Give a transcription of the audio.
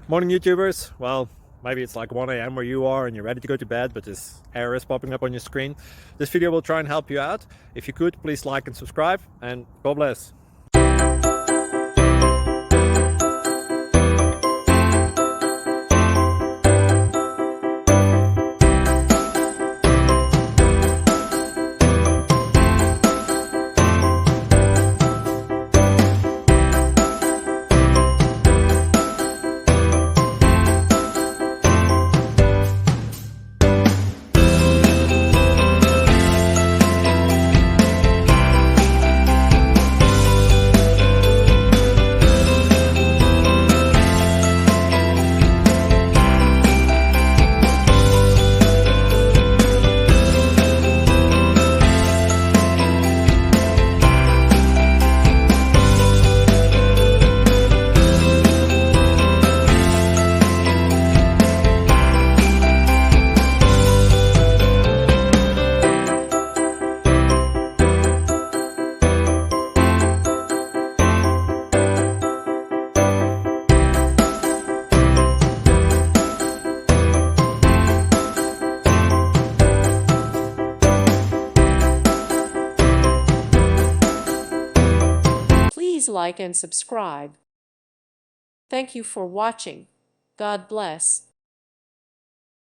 Morning, YouTubers. Well, maybe it's like 1 a.m. where you are and you're ready to go to bed, but this error is popping up on your screen. This video will try and help you out. If you could, please like and subscribe, and God bless. Please like and subscribe. Thank you for watching. God bless.